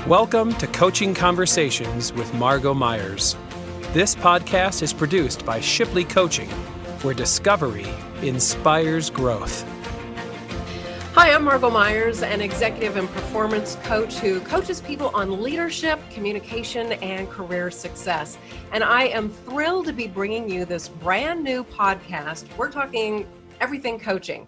Welcome to Coaching Conversations with Margo Myers. This podcast is produced by Shipley Coaching, where discovery inspires growth. Hi, I'm Margo Myers, an executive and performance coach who coaches people on leadership, communication, and career success. And I am thrilled to be bringing you this brand new podcast. We're talking everything coaching.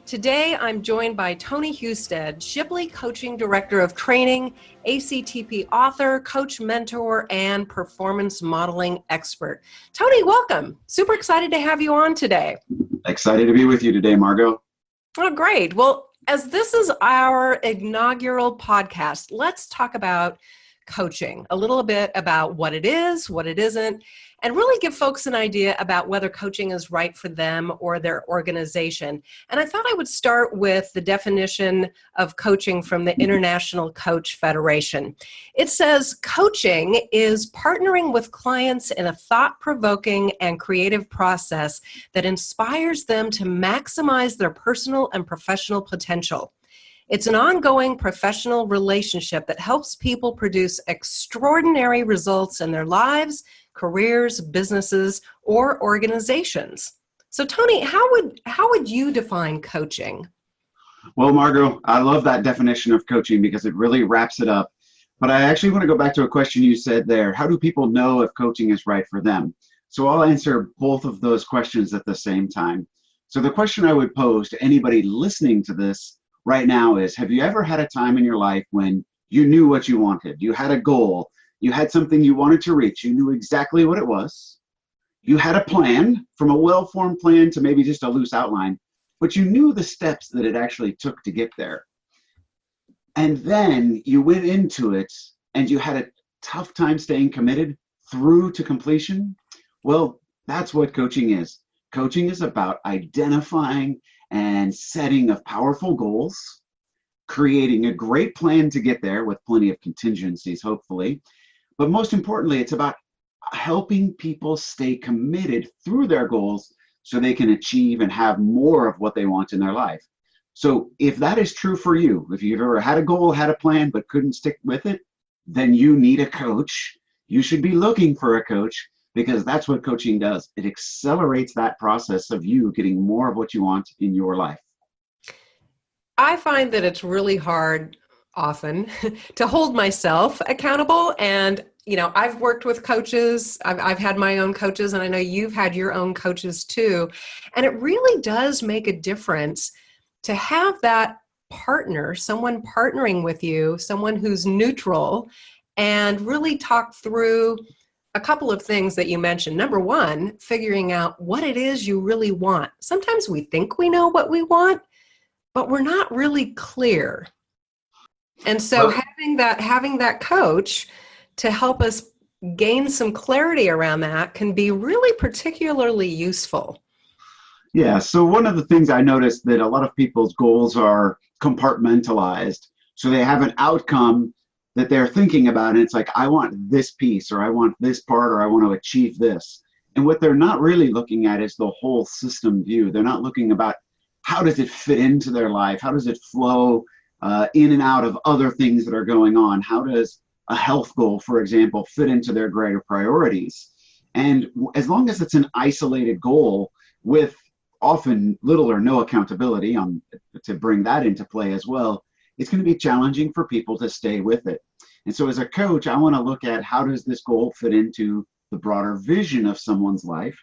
Today, I'm joined by Tony Husted, Shipley Coaching Director of Training, ACTP author, coach mentor, and performance modeling expert. Tony, welcome. Super excited to have you on today. Excited to be with you today, Margo. Oh, great. Well, as this is our inaugural podcast, let's talk about coaching, a little bit about what it is, what it isn't, and really give folks an idea about whether coaching is right for them or their organization. And I thought I would start with the definition of coaching from the International Coach Federation. It says, coaching is partnering with clients in a thought-provoking and creative process that inspires them to maximize their personal and professional potential. It's an ongoing professional relationship that helps people produce extraordinary results in their lives, careers, businesses, or organizations. So, Tony, how would you define coaching? Well, Margo, I love that definition of coaching because it really wraps it up. But I actually want to go back to a question you said there. How do people know if coaching is right for them? So I'll answer both of those questions at the same time. So the question I would pose to anybody listening to this right now is, have you ever had a time in your life when you knew what you wanted? You had a goal. You had something you wanted to reach. You knew exactly what it was. You had a plan, from a well-formed plan to maybe just a loose outline, but you knew the steps that it actually took to get there. And then you went into it and you had a tough time staying committed through to completion. Well, that's what coaching is. Coaching is about identifying and setting of powerful goals, creating a great plan to get there with plenty of contingencies, hopefully. But most importantly, it's about helping people stay committed through their goals so they can achieve and have more of what they want in their life. So if that is true for you, if you've ever had a goal, had a plan, but couldn't stick with it, then you need a coach. You should be looking for a coach, because that's what coaching does. It accelerates that process of you getting more of what you want in your life. I find that it's really hard often to hold myself accountable. And, you know, I've worked with coaches. I've had my own coaches, and I know you've had your own coaches too. And it really does make a difference to have that partner, someone partnering with you, someone who's neutral, and really talk through a couple of things that you mentioned. Number one, figuring out what it is you really want. Sometimes we think we know what we want, but we're not really clear. And so having that coach to help us gain some clarity around that can be really particularly useful. Yeah, so one of the things I noticed that a lot of people's goals are compartmentalized. So they have an outcome that they're thinking about, and it's like, I want this piece, or I want this part, or I want to achieve this. And what they're not really looking at is the whole system view. They're not looking about how does it fit into their life? How does it flow in and out of other things that are going on? How does a health goal, for example, fit into their greater priorities? And as long as it's an isolated goal with often little or no accountability to bring that into play as well, it's going to be challenging for people to stay with it. And so as a coach, I want to look at, how does this goal fit into the broader vision of someone's life?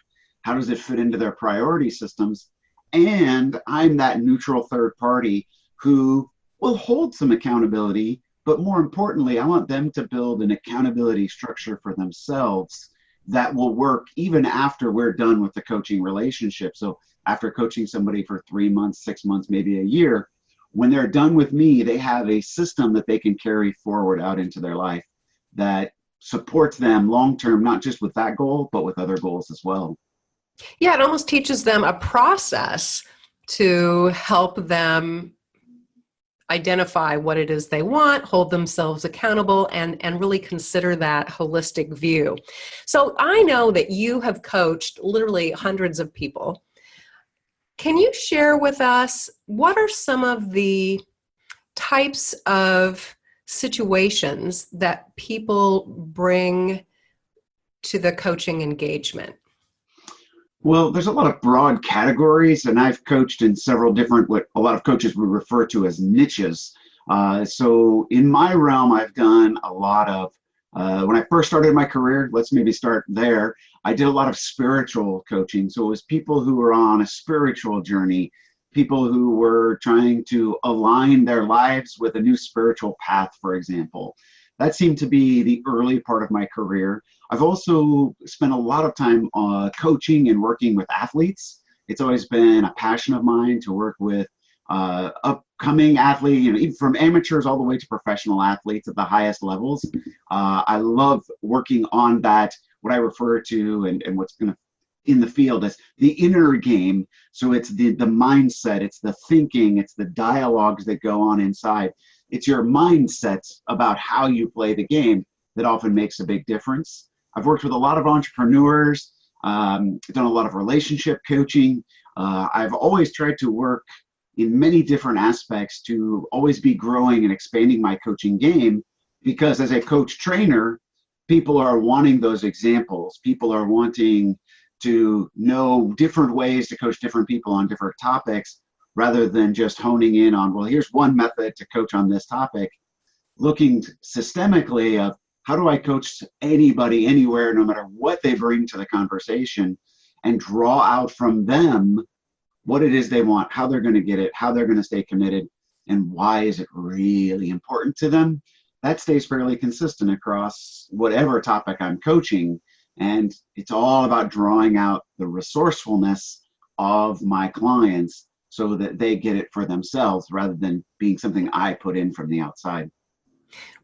How does it fit into their priority systems? And I'm that neutral third party who will hold some accountability, but more importantly, I want them to build an accountability structure for themselves that will work even after we're done with the coaching relationship. So after coaching somebody for 3 months, 6 months, maybe a year, when they're done with me, they have a system that they can carry forward out into their life that supports them long-term, not just with that goal, but with other goals as well. Yeah, it almost teaches them a process to help them identify what it is they want, hold themselves accountable, and really consider that holistic view. So I know that you have coached literally hundreds of people. Can you share with us what are some of the types of situations that people bring to the coaching engagement? Well, there's a lot of broad categories, and I've coached in several different, what a lot of coaches would refer to as niches. So in my realm, I've done a lot of, when I first started my career, let's maybe start there, I did a lot of spiritual coaching. So it was people who were on a spiritual journey, people who were trying to align their lives with a new spiritual path, for example. That seemed to be the early part of my career. I've also spent a lot of time coaching and working with athletes. It's always been a passion of mine to work with upcoming athletes, even from amateurs all the way to professional athletes at the highest levels. I love working on that, what I refer to and what's going to in the field as the inner game. So it's the mindset, it's the thinking, it's the dialogues that go on inside. It's your mindset about how you play the game that often makes a big difference. I've worked with a lot of entrepreneurs, done a lot of relationship coaching. I've always tried to work in many different aspects to always be growing and expanding my coaching game, because as a coach trainer, people are wanting those examples. People are wanting to know different ways to coach different people on different topics, rather than just honing in on, well, here's one method to coach on this topic. Looking systemically of how do I coach anybody, anywhere, no matter what they bring to the conversation, and draw out from them what it is they want, how they're going to get it, how they're going to stay committed, and why is it really important to them. That stays fairly consistent across whatever topic I'm coaching. And it's all about drawing out the resourcefulness of my clients so that they get it for themselves rather than being something I put in from the outside.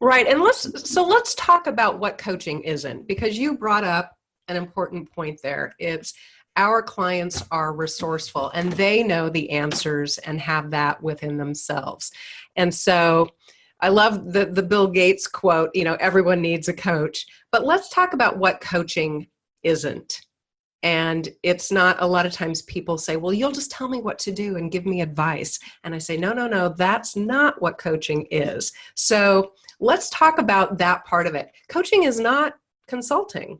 Right. And let's talk about what coaching isn't, because you brought up an important point there. It's our clients are resourceful and they know the answers and have that within themselves. And so I love the Bill Gates quote, everyone needs a coach. But let's talk about what coaching isn't. And it's not, a lot of times people say, well, you'll just tell me what to do and give me advice. And I say, no, that's not what coaching is. So let's talk about that part of it. Coaching is not consulting.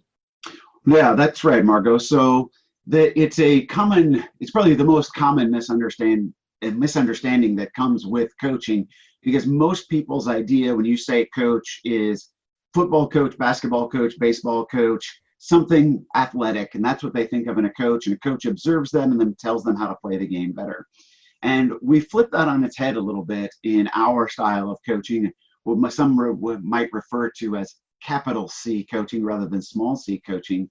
Yeah, that's right, Margo. So it's probably the most common misunderstanding that comes with coaching, because most people's idea when you say coach is football coach, basketball coach, baseball coach, something athletic, and that's what they think of in a coach, and a coach observes them and then tells them how to play the game better. And we flip that on its head a little bit in our style of coaching, what some might refer to as capital C coaching rather than small c coaching.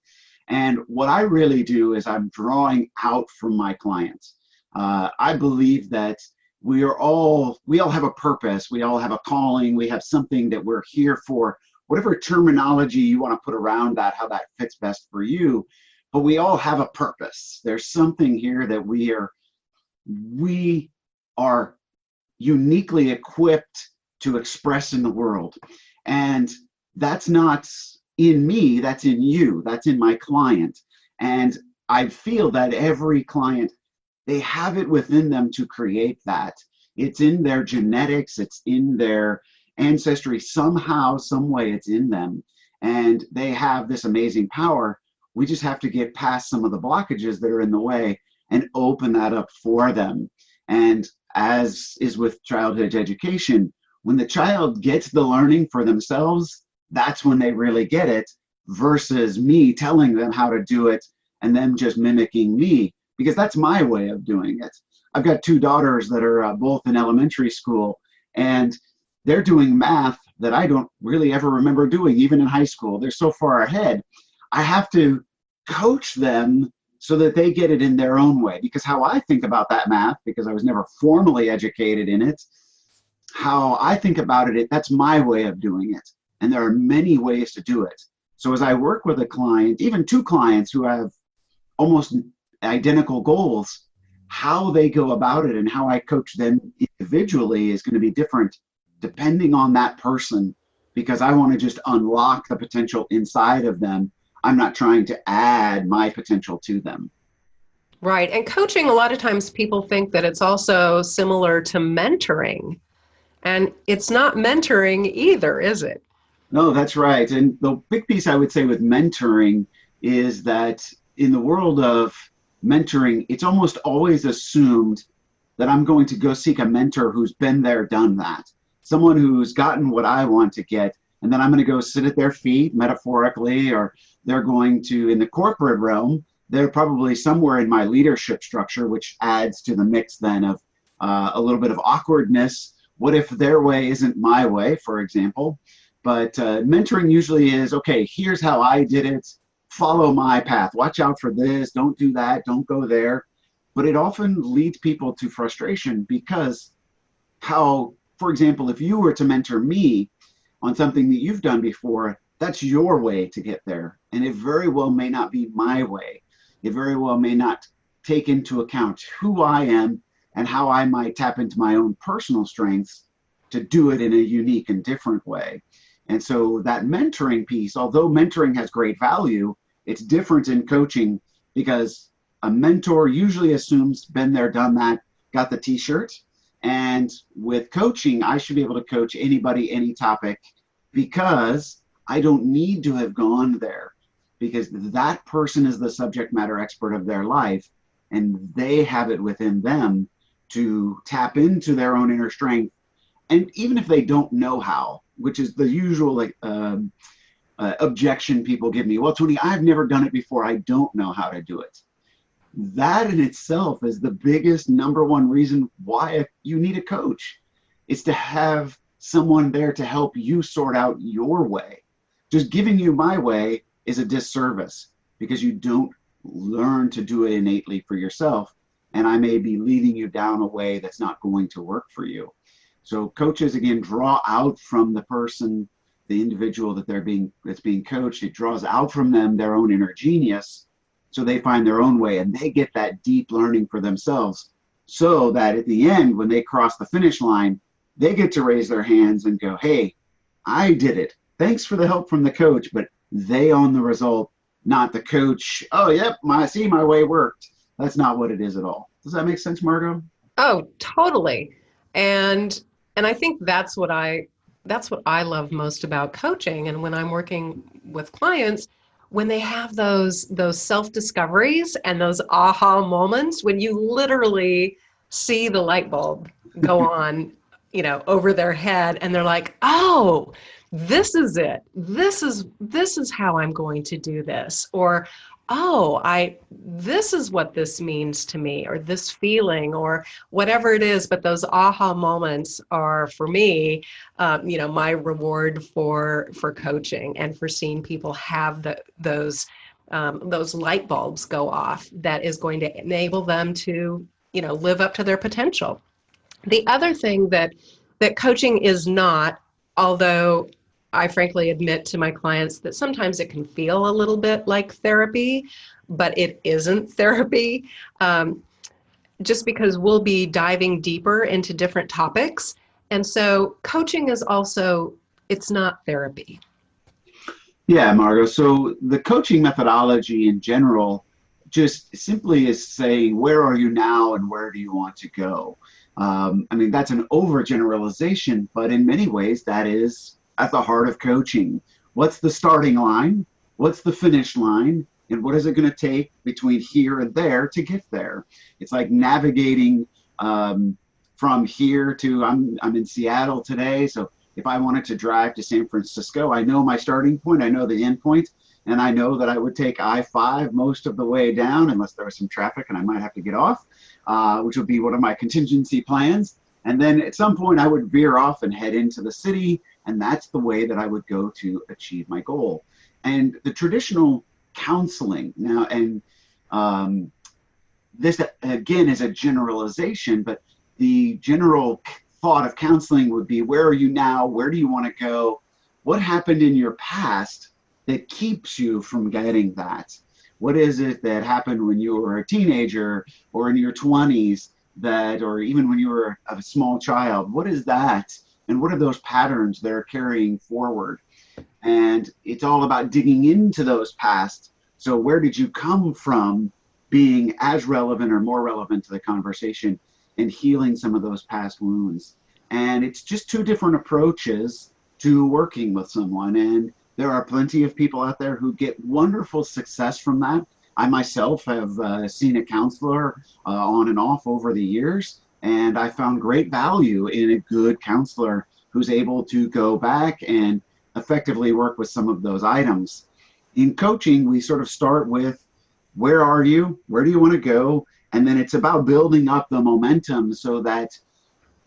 And what I really do is I'm drawing out from my clients. I believe that we all have a purpose, we all have a calling, we have something that we're here for, whatever terminology you want to put around that, how that fits best for you. But we all have a purpose. There's something here that we are uniquely equipped to express in the world. And that's not in me, that's in you, that's in my client. And I feel that every client, they have it within them to create that. It's in their genetics, it's in their ancestry, somehow, some way it's in them. And they have this amazing power. We just have to get past some of the blockages that are in the way and open that up for them. And as is with childhood education, when the child gets the learning for themselves, that's when they really get it, versus me telling them how to do it and them just mimicking me, because that's my way of doing it. I've got two daughters that are both in elementary school, and they're doing math that I don't really ever remember doing, even in high school. They're so far ahead. I have to coach them so that they get it in their own way, because how I think about that math, because I was never formally educated in it, how I think about it, that's my way of doing it. And there are many ways to do it. So as I work with a client, even two clients who have almost identical goals, how they go about it and how I coach them individually is going to be different depending on that person, because I want to just unlock the potential inside of them. I'm not trying to add my potential to them. Right. And coaching, a lot of times people think that it's also similar to mentoring. And it's not mentoring either, is it? No, that's right. And the big piece I would say with mentoring is that in the world of mentoring, it's almost always assumed that I'm going to go seek a mentor who's been there, done that. Someone who's gotten what I want to get, and then I'm going to go sit at their feet, metaphorically, or they're going to, in the corporate realm, they're probably somewhere in my leadership structure, which adds to the mix then of a little bit of awkwardness. What if their way isn't my way, for example? But mentoring usually is, okay, here's how I did it. Follow my path. Watch out for this. Don't do that. Don't go there. But it often leads people to frustration because how, for example, if you were to mentor me on something that you've done before, that's your way to get there. And it very well may not be my way. It very well may not take into account who I am and how I might tap into my own personal strengths to do it in a unique and different way. And so that mentoring piece, although mentoring has great value, it's different in coaching because a mentor usually assumes been there, done that, got the t-shirt. And with coaching, I should be able to coach anybody, any topic, because I don't need to have gone there, because that person is the subject matter expert of their life, and they have it within them to tap into their own inner strength. And even if they don't know how, which is the usual objection people give me, well, Tony, I've never done it before. I don't know how to do it. That in itself is the biggest number one reason why you need a coach. It's to have someone there to help you sort out your way. Just giving you my way is a disservice because you don't learn to do it innately for yourself. And I may be leading you down a way that's not going to work for you. So coaches, again, draw out from the person, the individual that's being coached. It draws out from them their own inner genius, so they find their own way and they get that deep learning for themselves, so that at the end, when they cross the finish line, they get to raise their hands and go, hey, I did it. Thanks for the help from the coach, but they own the result, not the coach. Oh, yep, my way worked. That's not what it is at all. Does that make sense, Margo? Oh, totally. And I think that's what I love most about coaching. And when I'm working with clients, when they have those self-discoveries and those aha moments, when you literally see the light bulb go on, over their head, and they're like, oh, this is it. This is how I'm going to do this. Or, oh, this is what this means to me, or this feeling, or whatever it is. But those aha moments are, for me, my reward for coaching and for seeing people have those light bulbs go off. That is going to enable them to, live up to their potential. The other thing that coaching is not, although I frankly admit to my clients that sometimes it can feel a little bit like therapy, but it isn't therapy, just because we'll be diving deeper into different topics. And so coaching is also, it's not therapy. Yeah, Margo. So the coaching methodology in general just simply is saying, where are you now and where do you want to go? That's an overgeneralization, but in many ways that is at the heart of coaching. What's the starting line? What's the finish line? And what is it going to take between here and there to get there? It's like navigating from here to, I'm in Seattle today. So if I wanted to drive to San Francisco, I know my starting point, I know the end point, and I know that I would take I-5 most of the way down, unless there was some traffic and I might have to get off, which would be one of my contingency plans. And then at some point I would veer off and head into the city, and that's the way that I would go to achieve my goal. And the traditional counseling now, and this again is a generalization, but the general thought of counseling would be, where are you now? Where do you want to go? What happened in your past that keeps you from getting that? What is it that happened when you were a teenager or in your 20s, that, or even when you were a small child? What is that? And what are those patterns they're carrying forward? And it's all about digging into those past. So where did you come from, being as relevant or more relevant to the conversation, and healing some of those past wounds. And it's just two different approaches to working with someone. And there are plenty of people out there who get wonderful success from that. I myself have seen a counselor on and off over the years, and I found great value in a good counselor who's able to go back and effectively work with some of those items. In coaching, we sort of start with, where are you? Where do you want to go? And then it's about building up the momentum so that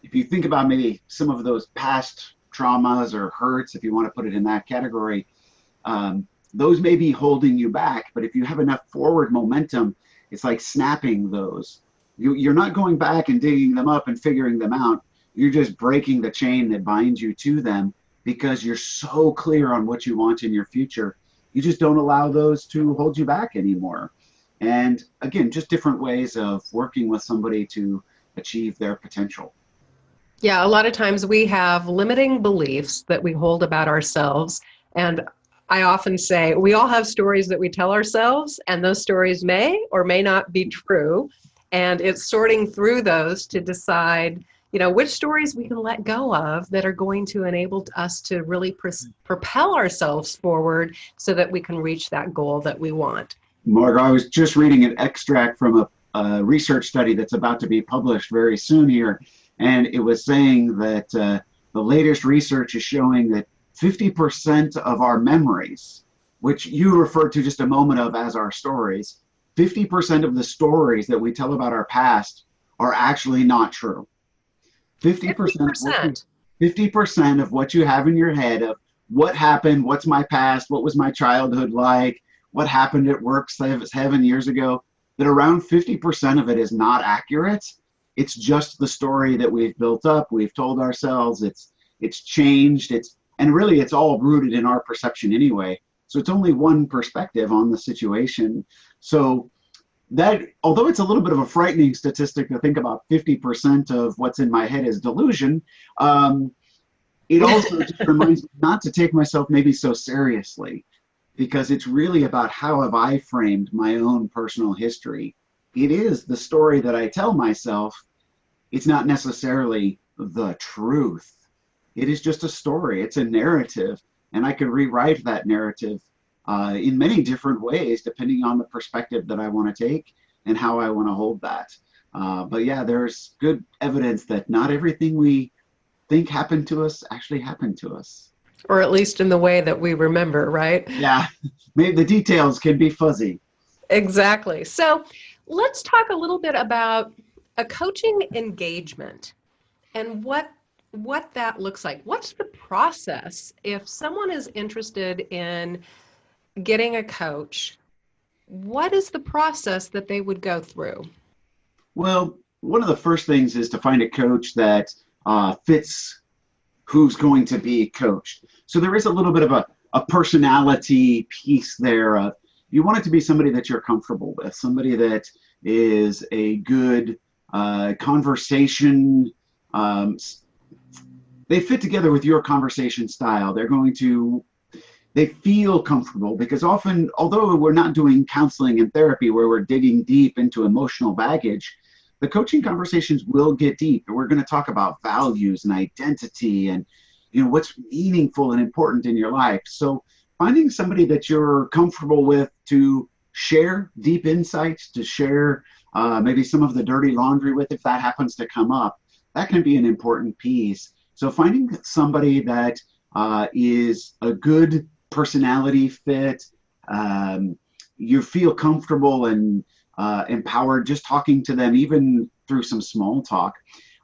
if you think about maybe some of those past traumas or hurts, if you want to put it in that category, those may be holding you back. But if you have enough forward momentum, it's like snapping those. You're not going back and digging them up and figuring them out. You're just breaking the chain that binds you to them because you're so clear on what you want in your future. You just don't allow those to hold you back anymore. And again, just different ways of working with somebody to achieve their potential. Yeah, a lot of times we have limiting beliefs that we hold about ourselves. And I often say we all have stories that we tell ourselves, and those stories may or may not be true. And it's sorting through those to decide, which stories we can let go of that are going to enable us to really propel ourselves forward so that we can reach that goal that we want. Margo, I was just reading an extract from a research study that's about to be published very soon here. And it was saying that the latest research is showing that 50% of our memories, which you referred to just a moment of as our stories, 50% of the stories that we tell about our past are actually not true. 50% of what you have in your head of what happened, what's my past, what was my childhood like, what happened at work 7 years ago, that around 50% of it is not accurate. It's just the story that we've built up, we've told ourselves, it's changed, and really it's all rooted in our perception anyway. So it's only one perspective on the situation. So that, although it's a little bit of a frightening statistic to think about 50% of what's in my head is delusion, it also just reminds me not to take myself maybe so seriously, because it's really about how have I framed my own personal history. It is the story that I tell myself. It's not necessarily the truth. It is just a story. It's a narrative, and I can rewrite that narrative in many different ways, depending on the perspective that I want to take and how I want to hold that. But yeah, there's good evidence that not everything we think happened to us actually happened to us. Or at least in the way that we remember, right? Yeah, maybe the details can be fuzzy. Exactly. So let's talk a little bit about a coaching engagement and what that looks like. What's the process if someone is interested in getting a coach? What is the process that they would go through? Well, one of the first things is to find a coach that fits who's going to be coached. So there is a little bit of a personality piece there. You want it to be somebody that you're comfortable with, somebody that is a good conversation. They fit together with your conversation style. They feel comfortable, because often, although we're not doing counseling and therapy where we're digging deep into emotional baggage, the coaching conversations will get deep, and we're going to talk about values and identity and what's meaningful and important in your life. So finding somebody that you're comfortable with to share deep insights, to share maybe some of the dirty laundry with, if that happens to come up, that can be an important piece. So finding somebody that is a good personality fit, you feel comfortable and empowered just talking to them, even through some small talk.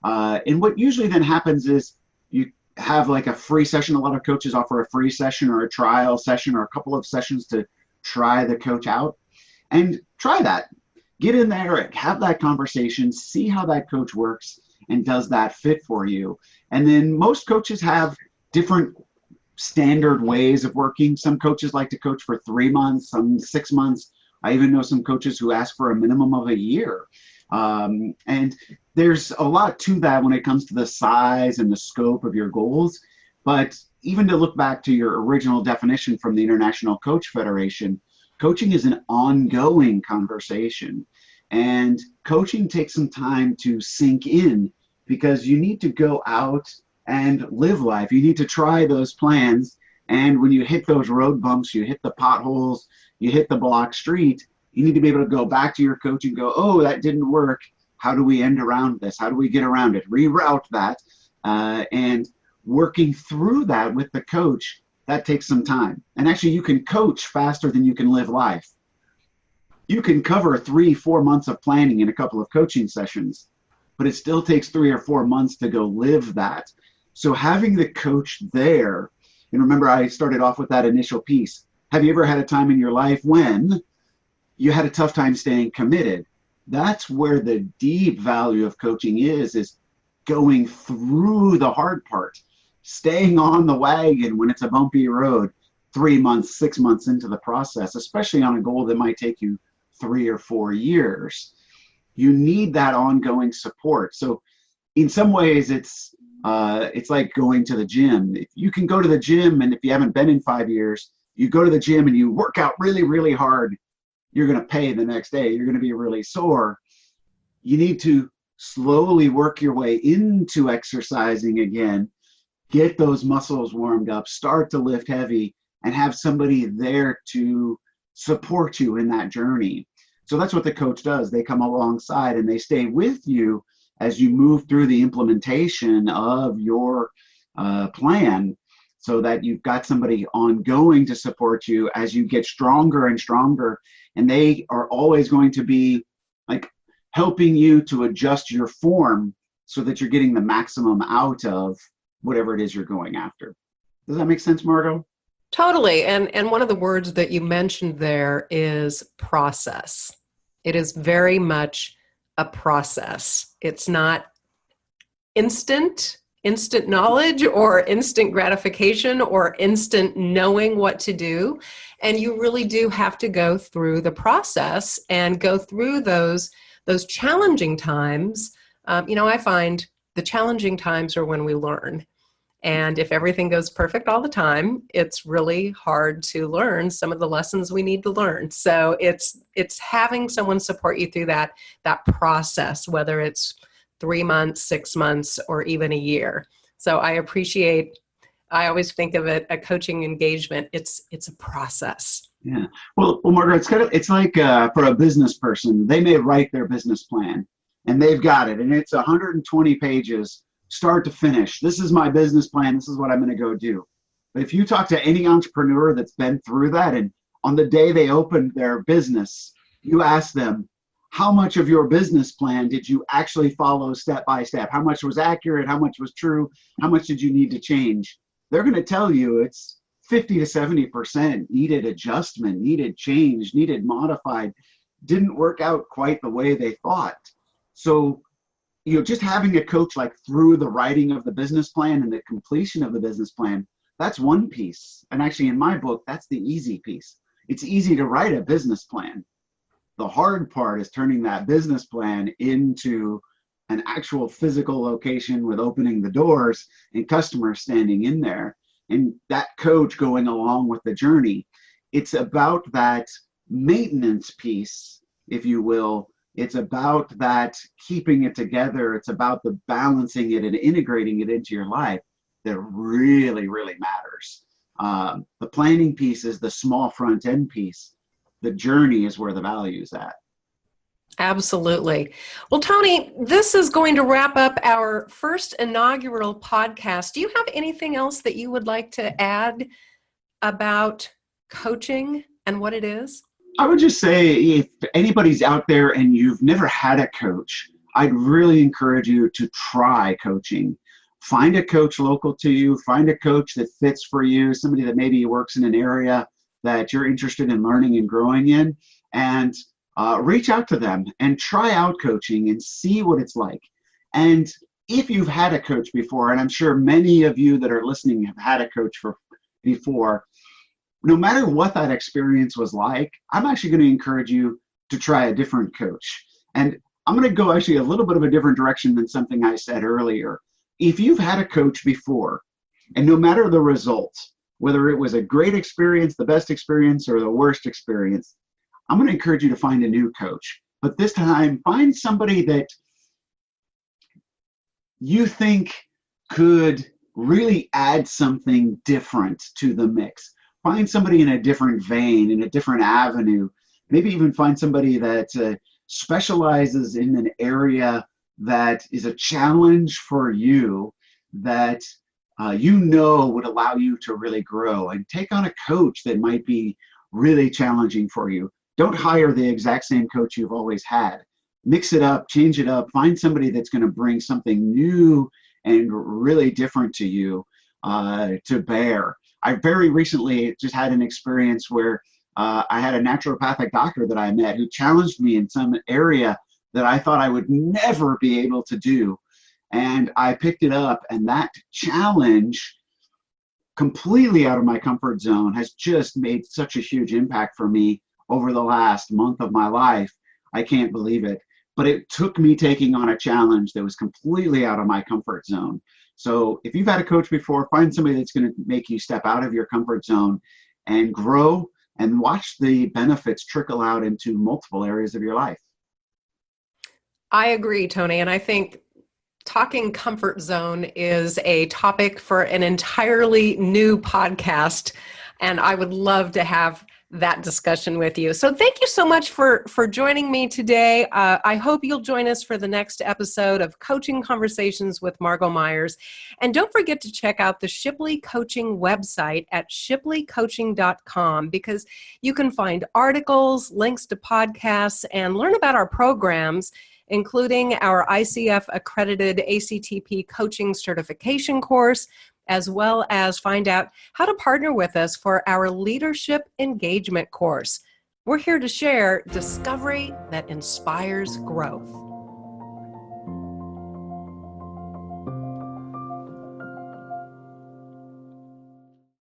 And what usually then happens is you have like a free session. A lot of coaches offer a free session or a trial session or a couple of sessions to try the coach out, and try that. Get in there, have that conversation, see how that coach works, and does that fit for you? And then most coaches have different standard ways of working. Some coaches like to coach for 3 months, some 6 months. I even know some coaches who ask for a minimum of a year. And there's a lot to that when it comes to the size and the scope of your goals. But even to look back to your original definition from the International Coach Federation, coaching is an ongoing conversation. And coaching takes some time to sink in because you need to go out and live life. You need to try those plans. And when you hit those road bumps, you hit the potholes, you hit the block street, you need to be able to go back to your coach and go, oh, that didn't work. How do we end around this? How do we get around it? Reroute that. And working through that with the coach, that takes some time. And actually, you can coach faster than you can live life. You can cover 3-4 months of planning in a couple of coaching sessions, but it still takes 3 or 4 months to go live that. So having the coach there, and remember I started off with that initial piece. Have you ever had a time in your life when you had a tough time staying committed? That's where the deep value of coaching is going through the hard part, staying on the wagon when it's a bumpy road 3 months, 6 months into the process, especially on a goal that might take you 3 or 4 years. You need that ongoing support. So in some ways, it's like going to the gym. If you can go to the gym, and if you haven't been in 5 years, you go to the gym and you work out really, really hard, you're going to pay the next day. You're going to be really sore. You need to slowly work your way into exercising again, get those muscles warmed up, start to lift heavy, and have somebody there to support you in that journey. So that's what the coach does. They come alongside and they stay with you as you move through the implementation of your plan, so that you've got somebody ongoing to support you as you get stronger and stronger. And they are always going to be like helping you to adjust your form so that you're getting the maximum out of whatever it is you're going after. Does that make sense, Margo? Totally. And one of the words that you mentioned there is process. It is very much a process. It's not instant knowledge or instant gratification or instant knowing what to do. And you really do have to go through the process and go through those challenging times. I find the challenging times are when we learn. And if everything goes perfect all the time, it's really hard to learn some of the lessons we need to learn. So it's having someone support you through that process, whether it's 3 months, 6 months, or even a year. So I always think of it, a coaching engagement, it's a process. Yeah. Well, Margaret, it's like for a business person, they may write their business plan and they've got it, and it's 120 pages, start to finish. This is my business plan. This is what I'm going to go do. But if you talk to any entrepreneur that's been through that, and on the day they opened their business, you ask them, how much of your business plan did you actually follow step by step? How much was accurate? How much was true? How much did you need to change? They're going to tell you it's 50 to 70% needed adjustment, needed change, needed modified, didn't work out quite the way they thought. So, just having a coach like through the writing of the business plan and the completion of the business plan, that's one piece. And actually in my book, that's the easy piece. It's easy to write a business plan. The hard part is turning that business plan into an actual physical location with opening the doors and customers standing in there, and that coach going along with the journey. It's about that maintenance piece, if you will. It's about that keeping it together. It's about the balancing it and integrating it into your life that really, really matters. The planning piece is the small front end piece. The journey is where the value is at. Absolutely. Well, Tony, this is going to wrap up our first inaugural podcast. Do you have anything else that you would like to add about coaching and what it is? I would just say, if anybody's out there and you've never had a coach, I'd really encourage you to try coaching. Find a coach local to you. Find a coach that fits for you, somebody that maybe works in an area that you're interested in learning and growing in, and reach out to them and try out coaching and see what it's like. And if you've had a coach before, and I'm sure many of you that are listening have had a coach before, no matter what that experience was like, I'm actually going to encourage you to try a different coach. And I'm going to go actually a little bit of a different direction than something I said earlier. If you've had a coach before, and no matter the result, whether it was a great experience, the best experience, or the worst experience, I'm going to encourage you to find a new coach. But this time, find somebody that you think could really add something different to the mix. Find somebody in a different vein, in a different avenue. Maybe even find somebody that specializes in an area that is a challenge for you, that you know would allow you to really grow, and take on a coach that might be really challenging for you. Don't hire the exact same coach you've always had. Mix it up, change it up, find somebody that's going to bring something new and really different to you to bear. I very recently just had an experience where I had a naturopathic doctor that I met who challenged me in some area that I thought I would never be able to do. And I picked it up, and that challenge, completely out of my comfort zone, has just made such a huge impact for me over the last month of my life. I can't believe it. But it took me taking on a challenge that was completely out of my comfort zone. So if you've had a coach before, find somebody that's going to make you step out of your comfort zone and grow, and watch the benefits trickle out into multiple areas of your life. I agree, Tony. And I think talking comfort zone is a topic for an entirely new podcast. And I would love to have that discussion with you. So thank you so much for joining me today. I hope you'll join us for the next episode of Coaching Conversations with Margo Myers. And don't forget to check out the Shipley Coaching website at shipleycoaching.com, because you can find articles, links to podcasts, and learn about our programs, including our ICF accredited ACTP coaching certification course, as well as find out how to partner with us for our leadership engagement course. We're here to share discovery that inspires growth.